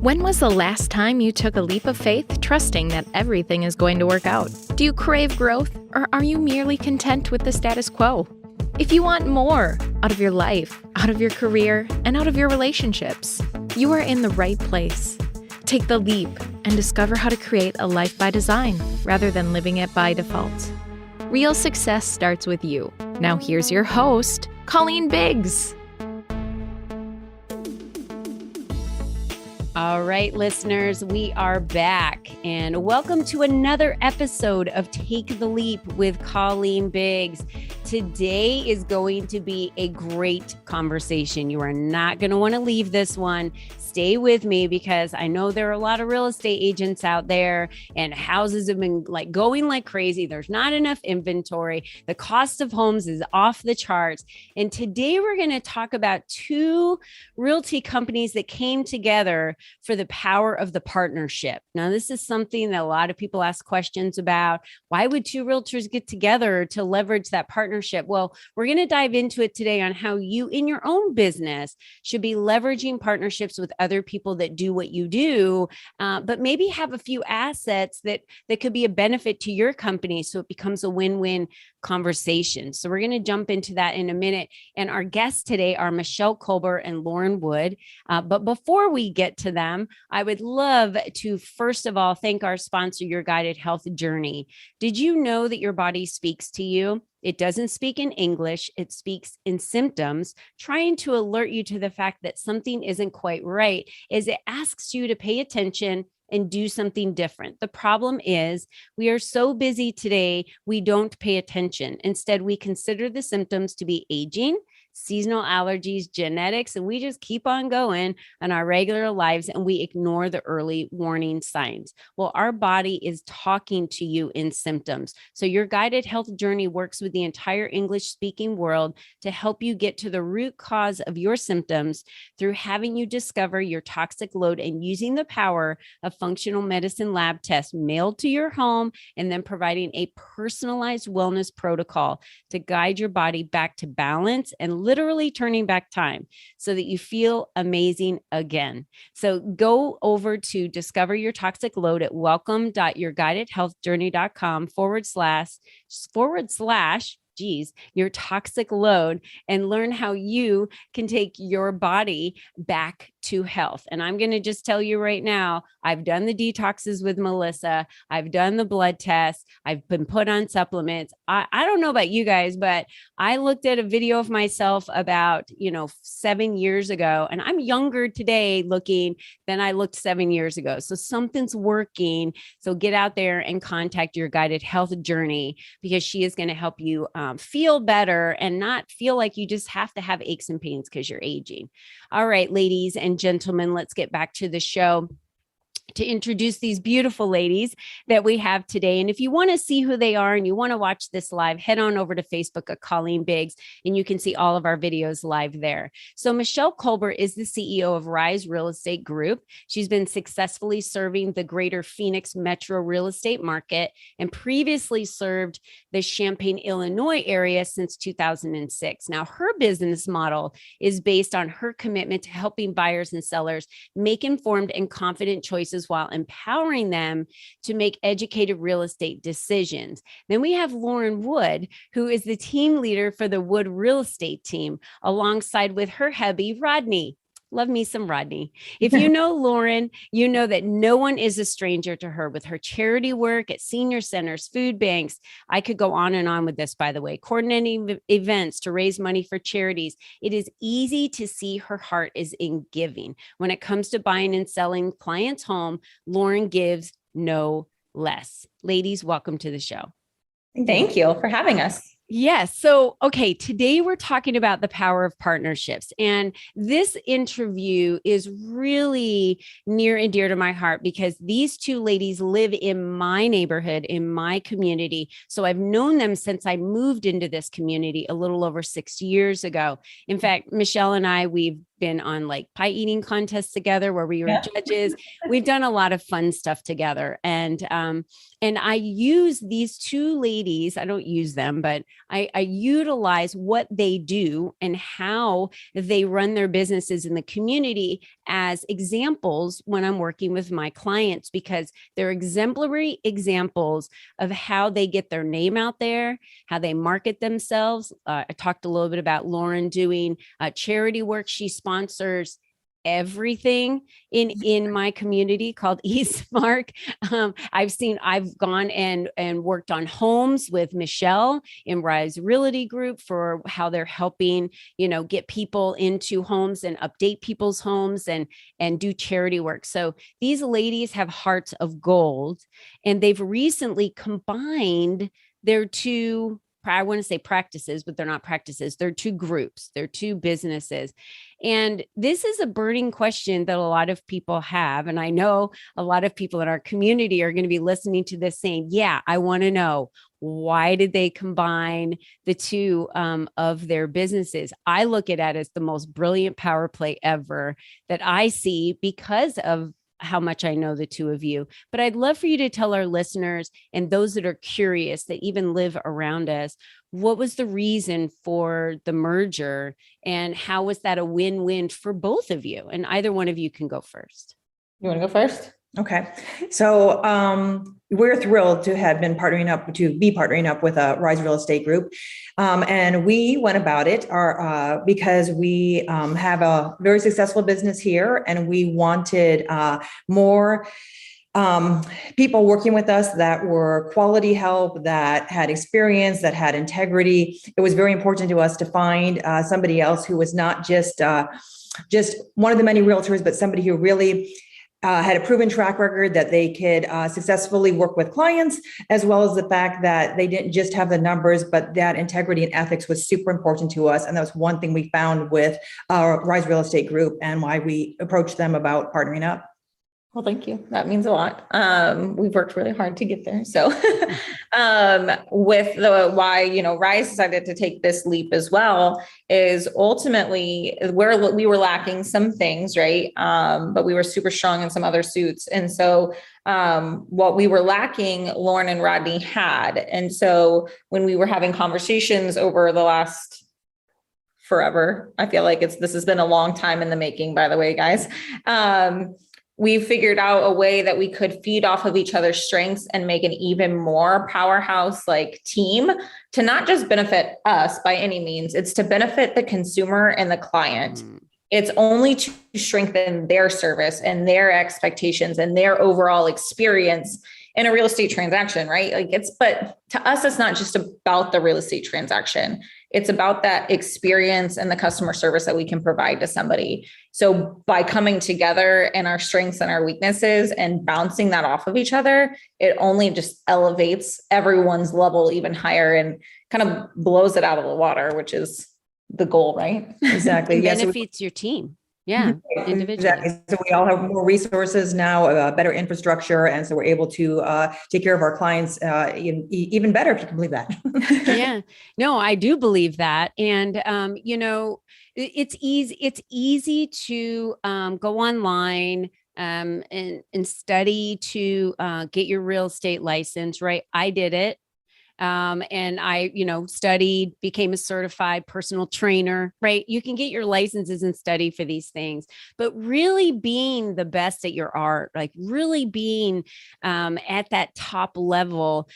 When was the last time you took a leap of faith, trusting that everything is going to work out? Do you crave growth, or are you merely content with the status quo? If you want more out of your life, out of your career, and out of your relationships, you are in the right place. Take the leap and discover how to create a life by design rather than living it by default. Real success starts with you. Now here's your host, Colleen Biggs. All right, listeners, we are back and welcome to another episode of Take the Leap with Colleen Biggs. Today is going to be a great conversation. You are not going to want to leave this one. Stay with me because I know there are a lot of real estate agents out there and houses have been going like crazy. There's not enough inventory. The cost of homes is off the charts. And today we're going to talk about two realty companies that came together for the power of the partnership. Now, this is something that a lot of people ask questions about. Why would two realtors get together to leverage that partnership? Well, we're going to dive into it today on how you in your own business should be leveraging partnerships with other people that do what you do, but maybe have a few assets that could be a benefit to your company. So it becomes a win-win conversation. So we're going to jump into that in a minute. And our guests today are Michelle Colbert and Lauren Wood. But before we get to them, I would love to, first of all, thank our sponsor, Your Guided Health Journey. Did you know that your body speaks to you? It doesn't speak in English. It speaks in symptoms, trying to alert you to the fact that something isn't quite right, as it asks you to pay attention and do something different. The problem is we are so busy today, we don't pay attention. Instead, we consider the symptoms to be aging, seasonal allergies, genetics, and we just keep on going in our regular lives and we ignore the early warning signs. Well, our body is talking to you in symptoms. So your guided health journey works with the entire English speaking world to help you get to the root cause of your symptoms through having you discover your toxic load and using the power of functional medicine lab tests mailed to your home and then providing a personalized wellness protocol to guide your body back to balance and literally turning back time so that you feel amazing again. So go over to discover your toxic load at welcome.yourguidedhealthjourney.com /, your toxic load, and learn how you can take your body back to health. And I'm going to just tell you right now, I've done the detoxes with Melissa. I've done the blood tests. I've been put on supplements. I don't know about you guys, but I looked at a video of myself about, 7 years ago, and I'm younger today looking than I looked 7 years ago. So something's working. So get out there and contact Your Guided Health Journey because she is going to help you feel better and not feel like you just have to have aches and pains because you're aging. All right, ladies and gentlemen, let's get back to the show to introduce these beautiful ladies that we have today. And if you want to see who they are and you want to watch this live, head on over to Facebook at Colleen Biggs, and you can see all of our videos live there. So Michelle Colbert is the CEO of Rise Real Estate Group. She's been successfully serving the greater Phoenix metro real estate market and previously served the Champaign, Illinois area since 2006. Now, her business model is based on her commitment to helping buyers and sellers make informed and confident choices while empowering them to make educated real estate decisions. Then we have Lauren Wood, who is the team leader for the Wood Real Estate team, alongside with her hubby, Rodney. Love me some Rodney. If you know Lauren, you know that no one is a stranger to her with her charity work at senior centers, food banks. I could go on and on with this, by the way, coordinating events to raise money for charities. It is easy to see her heart is in giving. When it comes to buying and selling clients' home, Lauren gives no less. Ladies, welcome to the show. Thank you for having us. Yes. So, okay, today we're talking about the power of partnerships. And this interview is really near and dear to my heart because these two ladies live in my neighborhood, in my community. So I've known them since I moved into this community a little over 6 years ago. In fact, Michelle and I, we've been on like pie eating contests together where we were Yeah. judges. We've done a lot of fun stuff together. And I use these two ladies, I don't use them, but I utilize what they do and how they run their businesses in the community as examples when I'm working with my clients, because they're exemplary examples of how they get their name out there, how they market themselves. I talked a little bit about Lauren doing charity work. She sponsors everything in my community called Eastmark. I've gone and worked on homes with Michelle in Rise Realty Group for how they're helping, get people into homes and update people's homes and do charity work. So these ladies have hearts of gold, and they've recently combined their two, I want to say practices, but they're not practices. They're two groups. They're two businesses. And this is a burning question that a lot of people have. And I know a lot of people in our community are going to be listening to this saying, yeah, I want to know, why did they combine the two of their businesses? I look at it as the most brilliant power play ever that I see because of how much I know the two of you. But I'd love for you to tell our listeners and those that are curious that even live around us, what was the reason for the merger and how was that a win-win for both of you? And either one of you can go first. You want to go first? Okay. So we're thrilled to have been partnering up with a Rise Real Estate Group. And we went about it because we have a very successful business here, and we wanted more people working with us that were quality help, that had experience, that had integrity. It was very important to us to find somebody else who was not just one of the many realtors, but somebody who really had a proven track record that they could successfully work with clients, as well as the fact that they didn't just have the numbers, but that integrity and ethics was super important to us. And that was one thing we found with our Rise Real Estate Group and why we approached them about partnering up. Well, thank you. That means a lot. We've worked really hard to get there. So with the why, Rise decided to take this leap as well is ultimately where we were lacking some things, right? But we were super strong in some other suits. And so what we were lacking, Lauren and Rodney had. And so when we were having conversations over the last forever, I feel like this has been a long time in the making, by the way, guys. We figured out a way that we could feed off of each other's strengths and make an even more powerhouse like team to not just benefit us by any means. It's to benefit the consumer and the client. It's only to strengthen their service and their expectations and their overall experience in a real estate transaction, right? But to us, it's not just about the real estate transaction. It's about that experience and the customer service that we can provide to somebody. So by coming together and our strengths and our weaknesses and bouncing that off of each other, it only just elevates everyone's level even higher and kind of blows it out of the water, which is the goal, right? Exactly. Yes, benefits your team. Yeah, individually. Exactly. So we all have more resources now, better infrastructure, and so we're able to take care of our clients even better, if you can believe that. Yeah, no, I do believe that, and it's easy. It's easy to go online and study to get your real estate license. Right, I did it. And I, studied, became a certified personal trainer, right? You can get your licenses and study for these things, but really being the best at your art, like really being at that top level,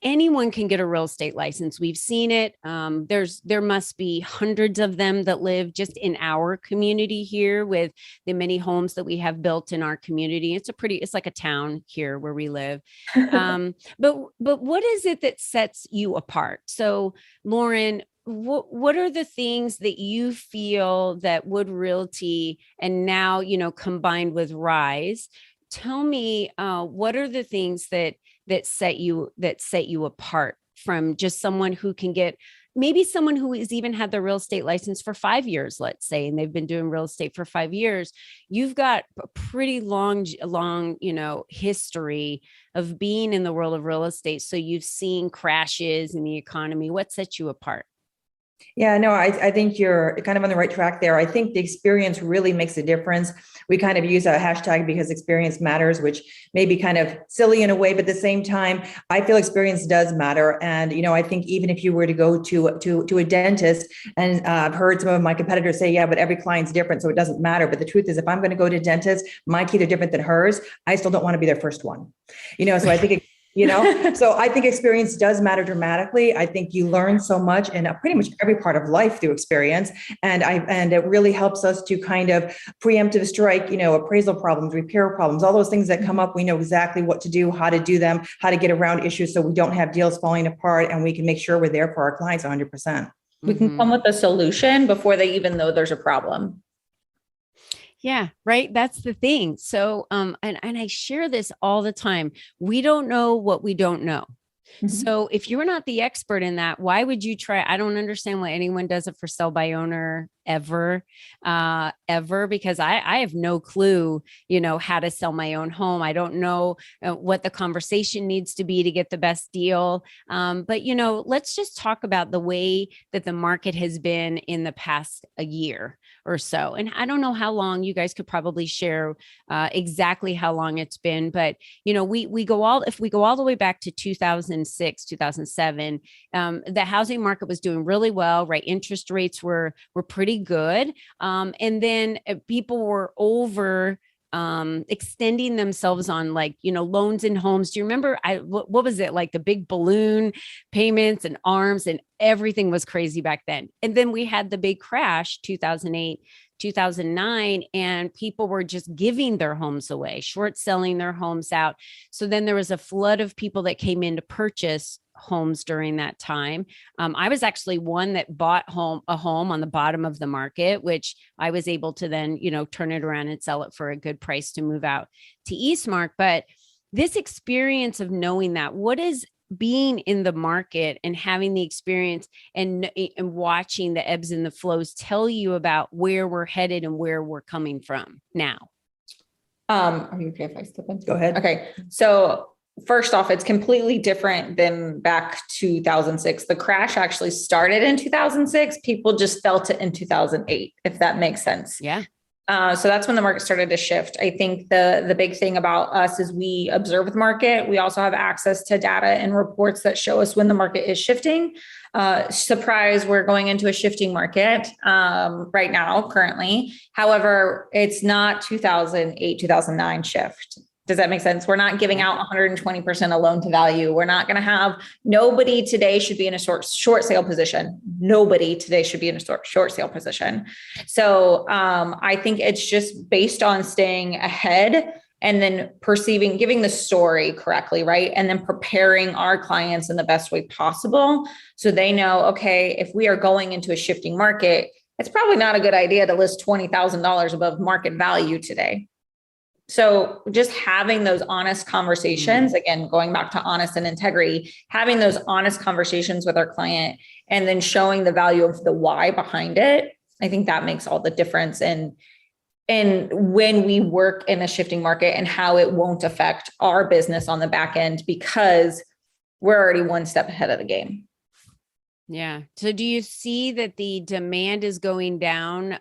anyone can get a real estate license. We've seen it. There must be hundreds of them that live just in our community here with the many homes that we have built in our community. It's like a town here where we live. But what is it that sets you apart? So Lauren, what are the things that you feel that Wood Realty and now, combined with Rise, tell me, what are the things that set you apart from just someone who can get, maybe someone who has even had their real estate license for 5 years, let's say, and they've been doing real estate for 5 years. You've got a pretty long, history of being in the world of real estate. So you've seen crashes in the economy. What sets you apart? Yeah, no, I think you're kind of on the right track there. I think the experience really makes a difference. We kind of use a hashtag because experience matters, which may be kind of silly in a way, but at the same time, I feel experience does matter. And, I think even if you were to go to a dentist, and I've heard some of my competitors say, yeah, but every client's different, so it doesn't matter. But the truth is, if I'm going to go to a dentist, my teeth are different than hers, I still don't want to be their first one. So I think so I think experience does matter dramatically. I think you learn so much in pretty much every part of life through experience. And it really helps us to kind of preemptive strike, appraisal problems, repair problems, all those things that come up. We know exactly what to do, how to do them, how to get around issues so we don't have deals falling apart, and we can make sure we're there for our clients 100%. We can come with a solution before they even know there's a problem. Yeah, right. That's the thing. So, and I share this all the time. We don't know what we don't know. Mm-hmm. So if you're not the expert in that, why would you try? I don't understand why anyone does it for sell by owner ever, because I have no clue, how to sell my own home. I don't know what the conversation needs to be to get the best deal. But, let's just talk about the way that the market has been in the past a year or so. And I don't know how long. You guys could probably share exactly how long it's been, but if we go all the way back to 2006, 2007, the housing market was doing really well, right? Interest rates were pretty good. And then people were over extending themselves on loans and homes. Do you remember what was it, like the big balloon payments and ARMs, and everything was crazy back then. And then we had the big crash, 2008, 2009, and people were just giving their homes away, short selling their homes out. So then there was a flood of people that came in to purchase homes during that time. I was actually one that bought a home on the bottom of the market, which I was able to then, turn it around and sell it for a good price to move out to Eastmark. But this experience of knowing that, what is being in the market and having the experience and watching the ebbs and the flows tell you about where we're headed and where we're coming from now? Are you okay if I step in? Go ahead. Okay. So first off, it's completely different than back 2006. The crash actually started in 2006. People just felt it in 2008, if that makes sense. Yeah. So that's when the market started to shift. I think the big thing about us is we observe the market. We also have access to data and reports that show us when the market is shifting. Surprise, we're going into a shifting market right now, currently. However, it's not 2008, 2009 shift. Does that make sense? We're not giving out 120% of loan to value. We're not going to have, nobody today should be in a short sale position. Nobody today should be in a short sale position. So I think it's just based on staying ahead and then giving the story correctly, right? And then preparing our clients in the best way possible. So they know, okay, if we are going into a shifting market, it's probably not a good idea to list $20,000 above market value today. So just having those honest conversations, again, going back to honest and integrity, having those honest conversations with our client and then showing the value of the why behind it, I think that makes all the difference. And when we work in a shifting market and how it won't affect our business on the back end, because we're already one step ahead of the game. Yeah. So do you see that the demand is going down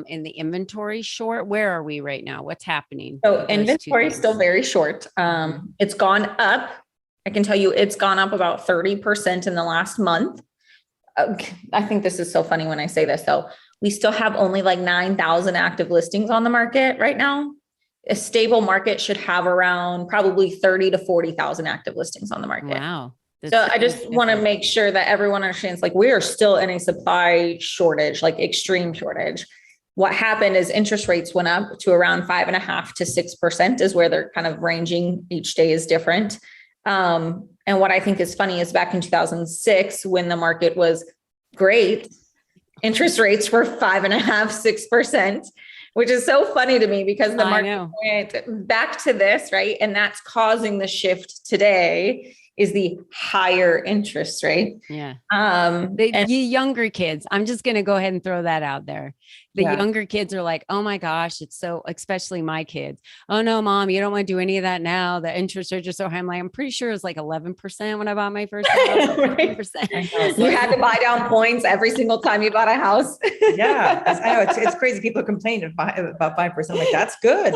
in the inventory short? Where are we right now? What's happening? So inventory is still very short. It's gone up. I can tell you it's gone up about 30% in the last month. I think this is so funny when I say this, though. We still have only like 9,000 active listings on the market right now. A stable market should have around probably 30 to 40,000 active listings on the market. Wow. So I just want to make sure that everyone understands, like, we are still in a supply shortage, like extreme shortage. What happened is interest rates went up to around 5.5% to 6% is where they're kind of ranging. Each day is different. And what I think is funny is back in 2006, when the market was great, interest rates were 5.5%, 6%, which is so funny to me because the market went back to this, right? And that's causing the shift today. is the higher interest rate. Yeah. And The younger kids, I'm just going to go ahead and throw that out there. The Yeah. younger kids are like, oh my gosh, it's so, especially my kids. Oh no, mom, you don't want to do any of that now. The interest rates are so high. I'm like, I'm pretty sure it was like 11% when I bought my first house. Right. 15%. You had to buy down points every single time you bought a house. Yeah, I know it's crazy. People complain about 5%. Like, that's good.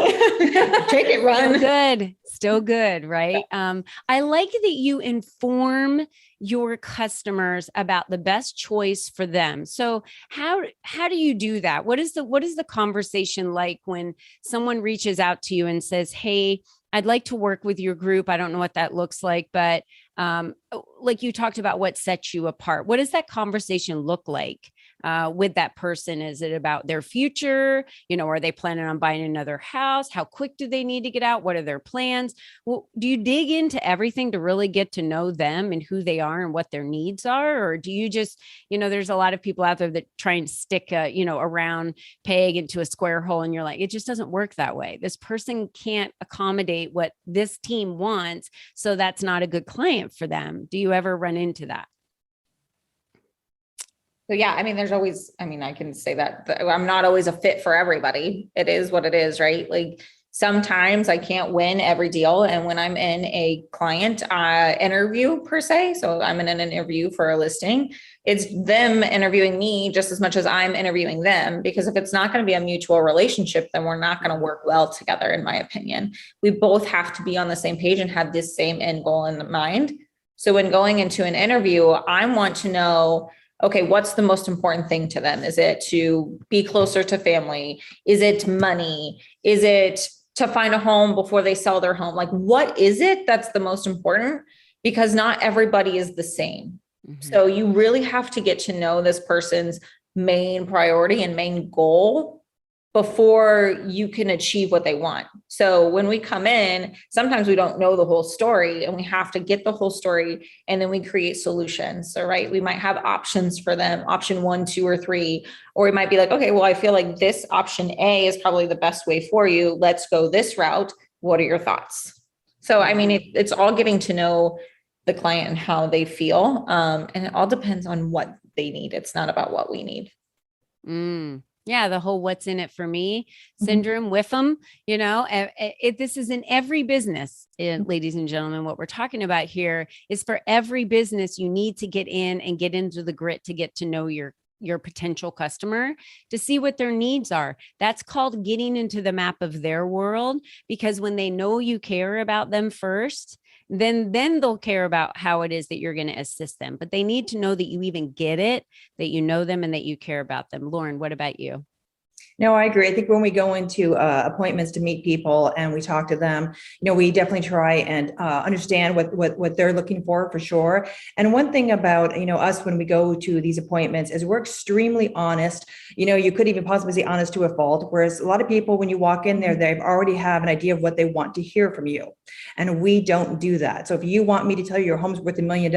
Take it, Still run. good. Still good. Right. I like that you inform your customers about the best choice for them. So how do you do that? What is the conversation like when someone reaches out to you and says, hey, I'd like to work with your group. I don't know what that looks like, but like you talked about what sets you apart. What does that conversation look like with that person? Is it about their future? Are they planning on buying another house? How quick do they need to get out? What are their plans? Well, do you dig into everything to really get to know them and who they are and what their needs are? Or do you just, there's a lot of people out there that try and stick a round peg into a square hole, and you're like, it just doesn't work that way. This person can't accommodate what this team wants, so that's not a good client for them. Do you ever run into that? So yeah, I mean, I can say that I'm not always a fit for everybody. It is what it is, right? Like sometimes I can't win every deal. And when I'm in a client interview per se, so I'm in an interview for a listing, it's them interviewing me just as much as I'm interviewing them, because if it's not going to be a mutual relationship, then we're not going to work well together, in my opinion. We both have to be on the same page and have this same end goal in mind. So when going into an interview, I want to know, okay, what's the most important thing to them? Is it to be closer to family? Is it money? Is it to find a home before they sell their home? Like, what is it that's the most important? Because not everybody is the same. Mm-hmm. So you really have to get to know this person's main priority and main goal before you can achieve what they want. So when we come in, sometimes we don't know the whole story, and we have to get the whole story, and then we create solutions. So, right, we might have options for them, option 1, 2, or 3, or we might be like, okay, well, I feel like this option A is probably the best way for you. Let's go this route. What are your thoughts? So, I mean, it's all getting to know the client and how they feel. And it all depends on what they need. It's not about what we need. Yeah, the whole what's in it for me syndrome with them, this is in every business, ladies and gentlemen. What we're talking about here is for every business, you need to get in and get into the grit to get to know your potential customer, to see what their needs are. That's called getting into the map of their world, because when they know you care about them first, then they'll care about how it is that you're going to assist them. But they need to know that you even get it, that you know them, and that you care about them. Lauren, what about you? No, I agree. I think when we go into appointments to meet people and we talk to them, we definitely try and understand what they're looking for sure. And one thing about, us when we go to these appointments is we're extremely honest. You could even possibly say honest to a fault. Whereas a lot of people, when you walk in there, they've already have an idea of what they want to hear from you. And we don't do that. So if you want me to tell you your home's worth $1 million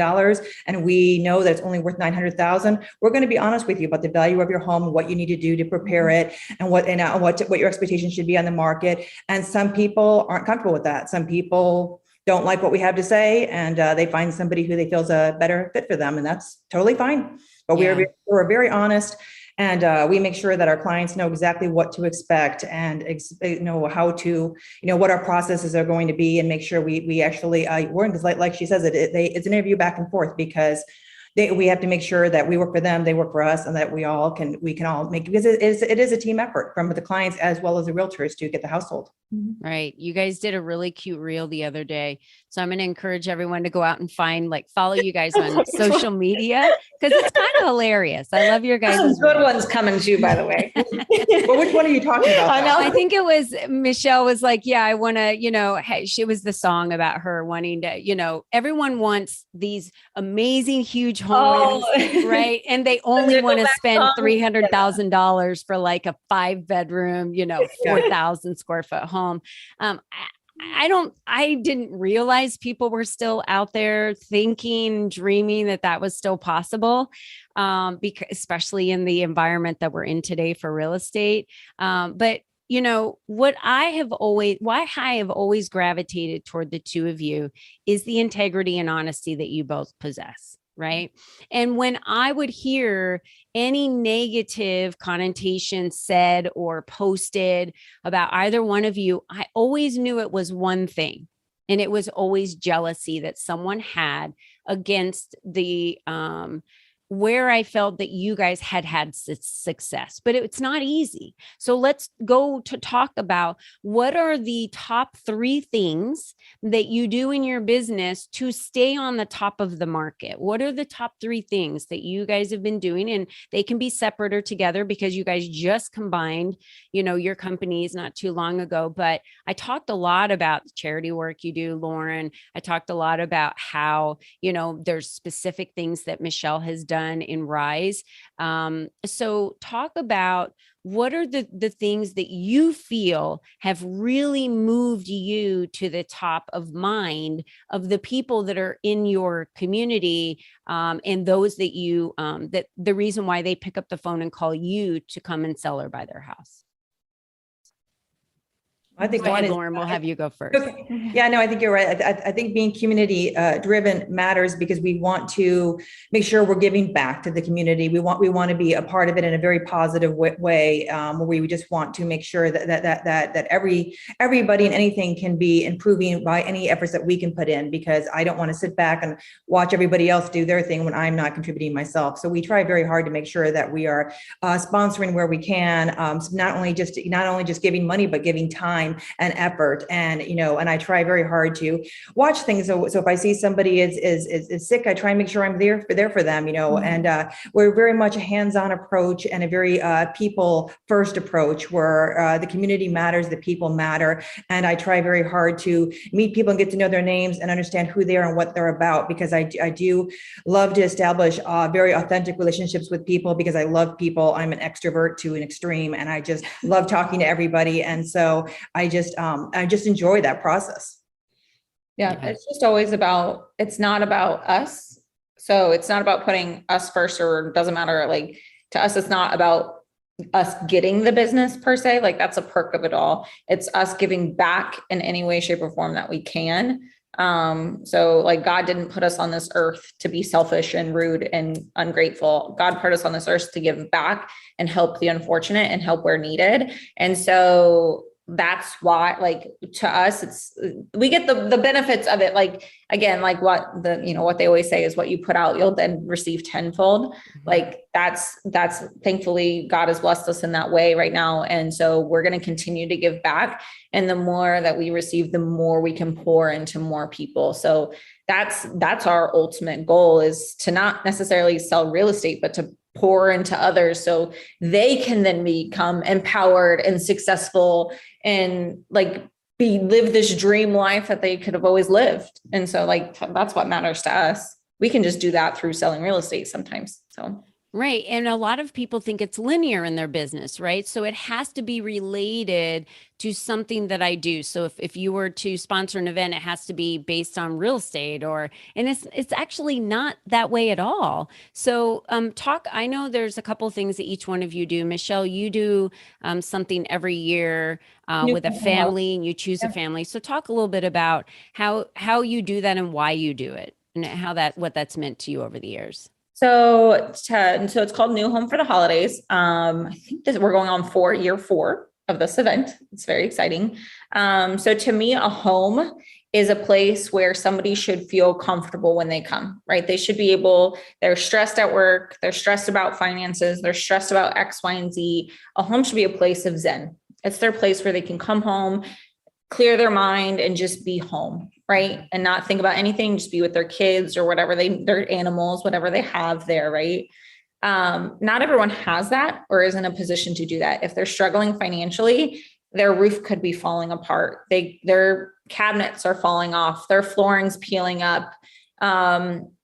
and we know that it's only worth 900,000, we're going to be honest with you about the value of your home and what you need to do to prepare it, and what your expectations should be on the market. And some people aren't comfortable with that. Some people don't like what we have to say, and they find somebody who they feel is a better fit for them, and that's totally fine. But we're very honest, and we make sure that our clients know exactly what to expect and know how to, what our processes are going to be, and make sure we actually work, because like she says, it's an interview back and forth, because we have to make sure that we work for them, they work for us, and that we can all make, because it is a team effort from the clients as well as the realtors to get the household. Right. You guys did a really cute reel the other day. So I'm going to encourage everyone to go out and follow you guys on social media, because it's kind of hilarious. I love your guys. Some good ones coming to you, by the way. Well, which one are you talking about? I know. I think it was Michelle was like, yeah, I want to, hey, she was the song about her wanting to, everyone wants these amazing, huge homes, right? And they only want to spend $300,000 for like a 5-bedroom, 4,000 square foot home. I didn't realize people were still out there thinking, dreaming that was still possible. Because especially in the environment that we're in today for real estate. But why I have always gravitated toward the two of you is the integrity and honesty that you both possess. Right. And when I would hear any negative connotation said or posted about either one of you, I always knew it was one thing. And it was always jealousy that someone had against the where I felt that you guys had success, but it's not easy. So let's go to talk about what are the top 3 things that you do in your business to stay on the top of the market. What are the top 3 things that you guys have been doing? And they can be separate or together because you guys just combined, your companies not too long ago. But I talked a lot about the charity work you do, Lauren. I talked a lot about how, there's specific things that Michelle has done in Rise. So talk about what are the things that you feel have really moved you to the top of mind of the people that are in your community, and those that that the reason why they pick up the phone and call you to come and sell or buy their house. I think Go ahead, Lauren, we'll have you go first. Okay. Yeah, no, I think you're right. I think being community driven matters because we want to make sure we're giving back to the community. We want to be a part of it in a very positive way, where we just want to make sure that everybody and anything can be improving by any efforts that we can put in, because I don't want to sit back and watch everybody else do their thing when I'm not contributing myself. So we try very hard to make sure that we are sponsoring where we can, so not only just giving money, but giving time and effort. And, and I try very hard to watch things. So if I see somebody is sick, I try and make sure I'm there for them, and we're very much a hands-on approach and a very people first approach where the community matters, the people matter. And I try very hard to meet people and get to know their names and understand who they are and what they're about, because I do love to establish very authentic relationships with people, because I love people. I'm an extrovert to an extreme, and I just love talking to everybody. And so I just enjoy that process. Yeah, it's just always it's not about us. So it's not about putting us first, or it doesn't matter. Like, to us, it's not about us getting the business per se. Like, that's a perk of it all. It's us giving back in any way, shape, or form that we can. So like, God didn't put us on this earth to be selfish and rude and ungrateful. God put us on this earth to give back and help the unfortunate and help where needed. And so that's why, like, to us, we get the benefits of it. Like, again, like what what they always say is, what you put out, you'll then receive tenfold. Like that's thankfully God has blessed us in that way right now. And so we're going to continue to give back. And the more that we receive, the more we can pour into more people. So that's our ultimate goal, is to not necessarily sell real estate, but to pour into others so they can then become empowered and successful and live this dream life that they could have always lived. And so that's what matters to us. We can just do that through selling real estate sometimes. So. Right. And a lot of people think it's linear in their business, right? So it has to be related to something that I do. So if you were to sponsor an event, it has to be based on real estate, and it's actually not that way at all. So I know there's a couple of things that each one of you do. Michelle, you do something every year with a family, and you choose a family. So talk a little bit about how you do that and why you do it, and what that's meant to you over the years. So it's called New Home for the Holidays. I think we're going on year 4 of this event. It's very exciting. So to me, a home is a place where somebody should feel comfortable when they come, right? They should be they're stressed at work, they're stressed about finances, they're stressed about X, Y, and Z. A home should be a place of Zen. It's their place where they can come home, clear their mind, and just be home, right? And not think about anything, just be with their kids or whatever their animals, whatever they have there, right? Not everyone has that or is in a position to do that. If they're struggling financially, their roof could be falling apart. Their cabinets are falling off, their flooring's peeling up,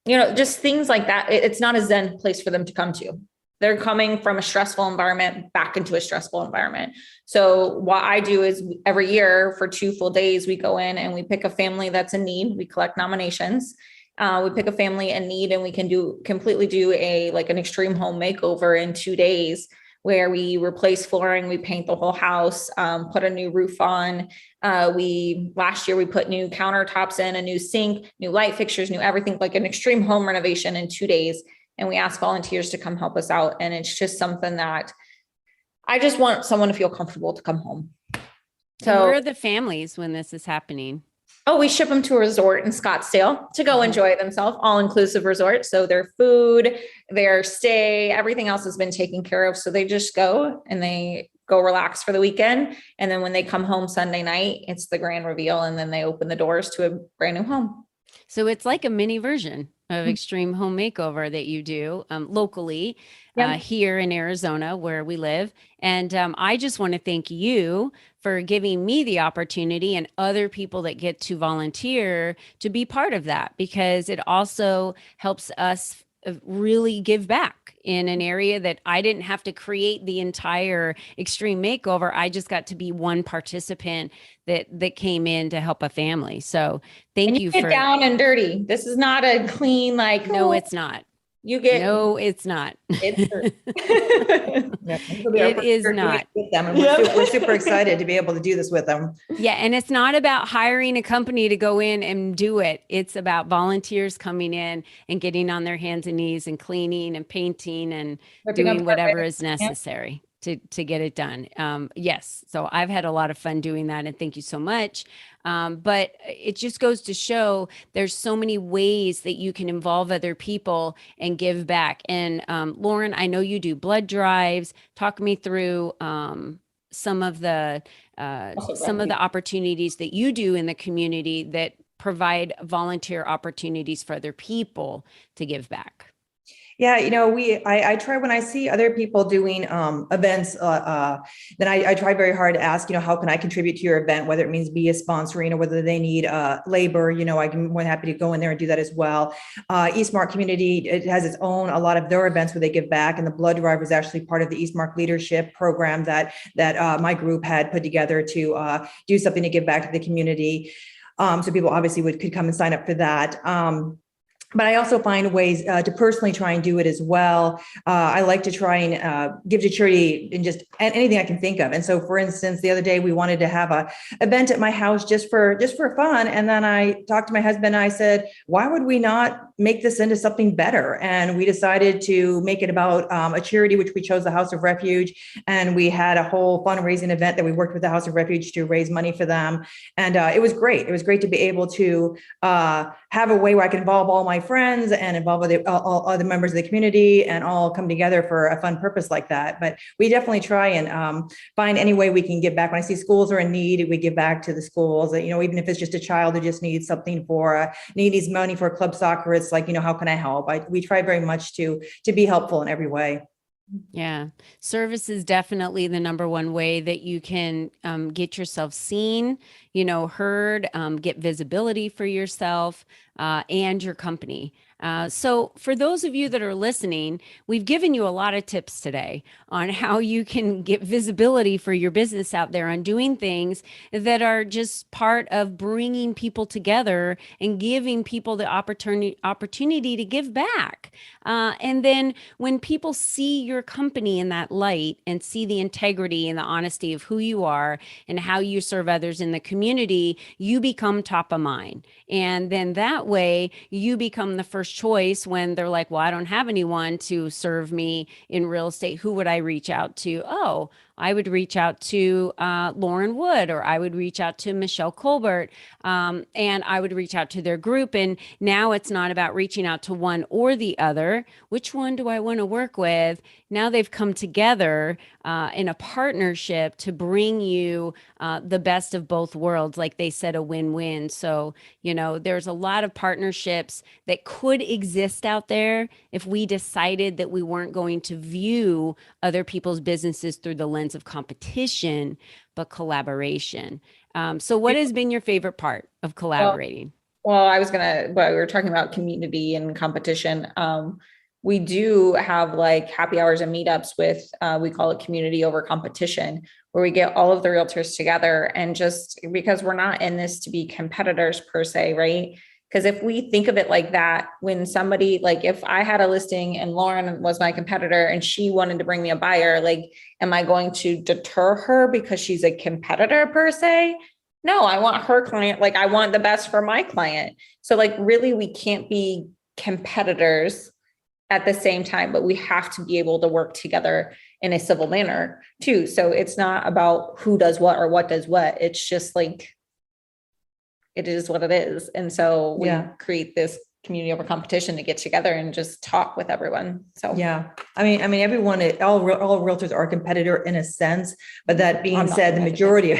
just things like that. It's not a Zen place for them to come to. They're coming from a stressful environment back into a stressful environment. So what I do is every year for 2 full days, we go in and we pick a family that's in need. We collect nominations. We pick a family in need, and we can completely do an extreme home makeover in 2 days, where we replace flooring, we paint the whole house, put a new roof on. Last year we put new countertops in, a new sink, new light fixtures, new everything, like an extreme home renovation in 2 days. And we ask volunteers to come help us out. And it's just something that I just want someone to feel comfortable to come home. So where are the families when this is happening? Oh, we ship them to a resort in Scottsdale to go enjoy themselves, all-inclusive resort. So their food, their stay, everything else has been taken care of. So they just go and they go relax for the weekend. And then when they come home Sunday night, it's the grand reveal. And then they open the doors to a brand new home. So it's like a mini version of Extreme Home Makeover that you do locally here in Arizona where we live. And I just want to thank you for giving me the opportunity and other people that get to volunteer to be part of that, because it also helps us really give back in an area that I didn't have to create the entire extreme makeover. I just got to be one participant that came in to help a family. So thank you for down and dirty. This is not a clean, like, no, it's not. You get no, it's not. It is not. With them, and we're super excited to be able to do this with them. Yeah, and it's not about hiring a company to go in and do it. It's about volunteers coming in and getting on their hands and knees and cleaning and painting and doing whatever is necessary to get it done. Yes, so I've had a lot of fun doing that, and thank you so much. But it just goes to show there's so many ways that you can involve other people and give back. And Lauren, I know you do blood drives. Talk me through some of the opportunities that you do in the community that provide volunteer opportunities for other people to give back. Yeah, I try when I see other people doing events, then I try very hard to ask, how can I contribute to your event, whether it means be a sponsoring or whether they need labor, I'm more than happy to go in there and do that as well. Eastmark Community, it has its own, a lot of their events where they give back, and the blood drive is actually part of the Eastmark leadership program that my group had put together to do something to give back to the community. So people obviously could come and sign up for that. But I also find ways to personally try and do it as well. I like to try and give to charity in just anything I can think of. And so, for instance, the other day we wanted to have a event at my house just for fun. And then I talked to my husband and I said, why would we not make this into something better? And we decided to make it about a charity, which we chose the House of Refuge. And we had a whole fundraising event that we worked with the House of Refuge to raise money for them. And it was great. It was great to be able to have a way where I can involve all my friends and involve all other members of the community and all come together for a fun purpose like that. But we definitely try and find any way we can give back. When I see schools are in need, we give back to the schools. Even if it's just a child who just needs something needs money for club soccer, it's like, how can I help? We try very much to be helpful in every way. Yeah. Service is definitely the number one way that you can get yourself seen, heard, get visibility for yourself and your company. So for those of you that are listening, we've given you a lot of tips today on how you can get visibility for your business out there on doing things that are just part of bringing people together and giving people the opportunity to give back. And then when people see your company in that light and see the integrity and the honesty of who you are and how you serve others in the community, you become top of mind. And then that way you become the first choice when they're like, well, I don't have anyone to serve me in real estate. Who would I reach out to? Oh, I would reach out to Lauren Wood, or I would reach out to Michelle Colbert, and I would reach out to their group. And now it's not about reaching out to one or the other. Which one do I want to work with? Now they've come together in a partnership to bring you the best of both worlds. Like they said, a win-win. So, there's a lot of partnerships that could exist out there if we decided that we weren't going to view other people's businesses through the lens of competition, but collaboration. So what has been your favorite part of collaborating? Well, we were talking about community and competition. We do have like happy hours and meetups with, we call it community over competition, where we get all of the realtors together, and just because we're not in this to be competitors per se, right? Because if we think of it like that, when somebody, like if I had a listing and Lauren was my competitor and she wanted to bring me a buyer, like, am I going to deter her because she's a competitor per se? No, I want her client. Like I want the best for my client. So like really we can't be competitors at the same time, but we have to be able to work together in a civil manner too. So it's not about who does what or what does what. It's just like, it is what it is. And so we create this community over competition to get together and just talk with everyone. So yeah, I mean, everyone, all realtors are a competitor in a sense, but that being said, the majority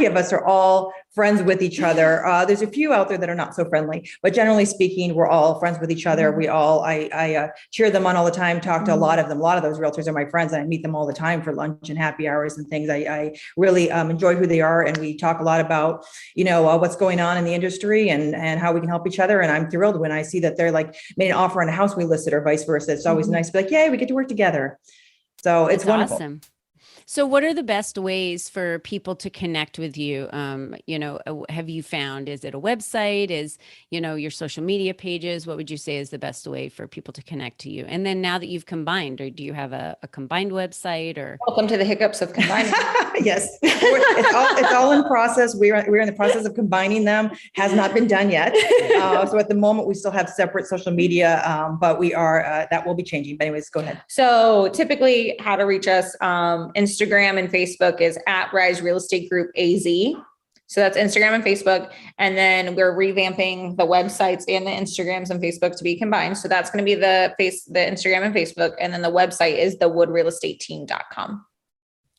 of us are all friends with each other. There's a few out there that are not so friendly, but generally speaking, we're all friends with each other. We all, I cheer them on all the time, talk to a lot of them. A lot of those realtors are my friends and I meet them all the time for lunch and happy hours and things. I really enjoy who they are. And we talk a lot about, what's going on in the industry and how we can help each other. And I'm thrilled when I see that they're like made an offer on a house we listed or vice versa. It's always nice to be like, yay, we get to work together. So it's wonderful. Awesome. So what are the best ways for people to connect with you? Have you found, is it a website? Is, your social media pages? What would you say is the best way for people to connect to you? And then now that you've combined, or do you have a combined website or? Welcome to the hiccups of combining. Yes, it's all in process. We're in the process of combining them. Has not been done yet. So at the moment we still have separate social media, but we are, that will be changing. But anyways, go ahead. So typically how to reach us, Instagram and Facebook is at Rise Real Estate Group AZ. So that's Instagram and Facebook. And then we're revamping the websites and the Instagrams and Facebook to be combined. So that's going to be the Instagram and Facebook. And then the website is thewoodrealestateteam.com.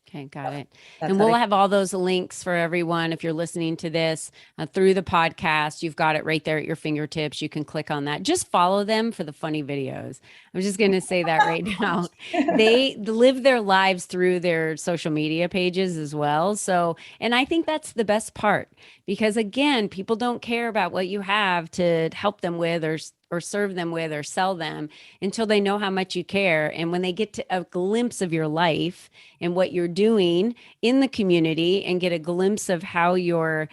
Okay, got it. And we'll have all those links for everyone. If you're listening to this through the podcast, you've got it right there at your fingertips. You can click on that. Just follow them for the funny videos. I'm just going to say that right now. They live their lives through their social media pages as well. So, and I think that's the best part because again, people don't care about what you have to help them with or serve them with or sell them until they know how much you care. And when they get to a glimpse of your life and what you're doing in the community and get a glimpse of how you're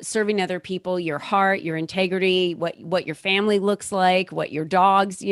serving other people, your heart, your integrity, what your family looks like, what your dogs,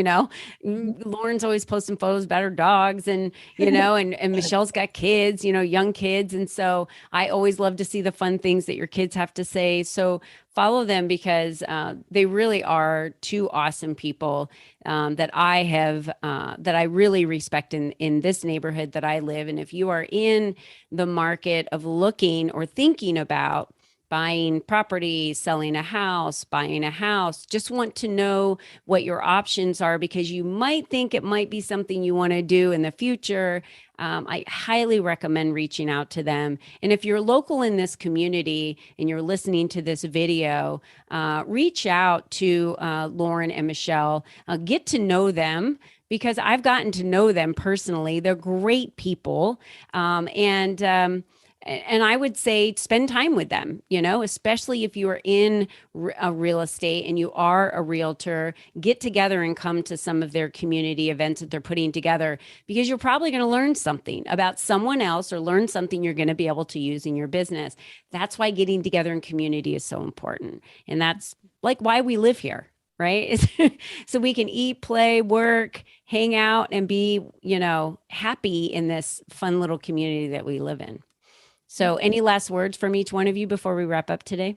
Lauren's always posting photos about her dogs and Michelle's got kids, young kids. And so I always love to see the fun things that your kids have to say. So follow them because they really are two awesome people that I really respect in this neighborhood that I live. And if you are in the market of looking or thinking about buying property, selling a house, buying a house, just want to know what your options are because you might think it might be something you want to do in the future. I highly recommend reaching out to them. And if you're local in this community and you're listening to this video, reach out to Lauren and Michelle, get to know them because I've gotten to know them personally. They're great people. And I would say spend time with them, especially if you are in a real estate and you are a realtor, get together and come to some of their community events that they're putting together because you're probably going to learn something about someone else or learn something you're going to be able to use in your business. That's why getting together in community is so important. And that's like why we live here, right? So we can eat, play, work, hang out, and be, happy in this fun little community that we live in. So any last words from each one of you before we wrap up today?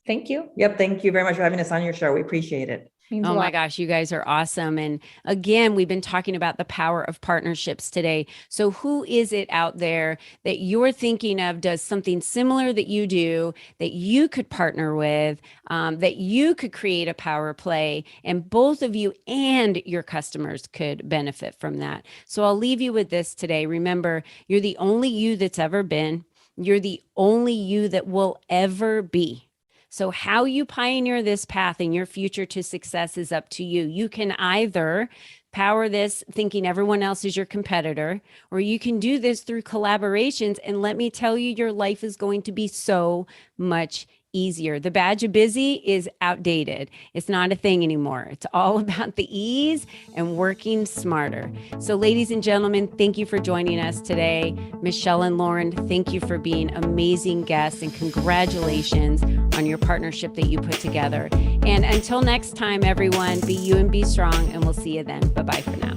Thank you. Yep. Thank you very much for having us on your show. We appreciate it. Oh my gosh, you guys are awesome. And again, we've been talking about the power of partnerships today. So who is it out there that you're thinking of does something similar that you do, that you could partner with, that you could create a power play, and both of you and your customers could benefit from that. So I'll leave you with this today. Remember, you're the only you that's ever been. You're the only you that will ever be. So how you pioneer this path in your future to success is up to you. You can either power this thinking everyone else is your competitor, or you can do this through collaborations. And let me tell you, your life is going to be so much easier. The badge of busy is outdated. It's not a thing anymore. It's all about the ease and working smarter. So ladies and gentlemen, thank you for joining us today. Michelle and Lauren, thank you for being amazing guests and congratulations on your partnership that you put together. And until next time, everyone, be you and be strong, and we'll see you then. Bye-bye for now.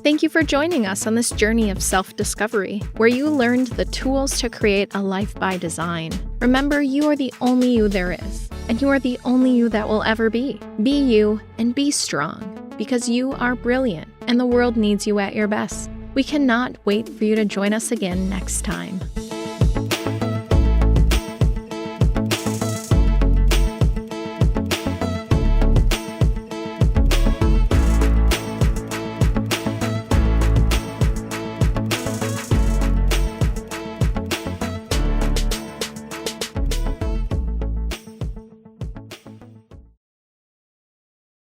Thank you for joining us on this journey of self-discovery, where you learned the tools to create a life by design. Remember, you are the only you there is, and you are the only you that will ever be. Be you and be strong, because you are brilliant, and the world needs you at your best. We cannot wait for you to join us again next time.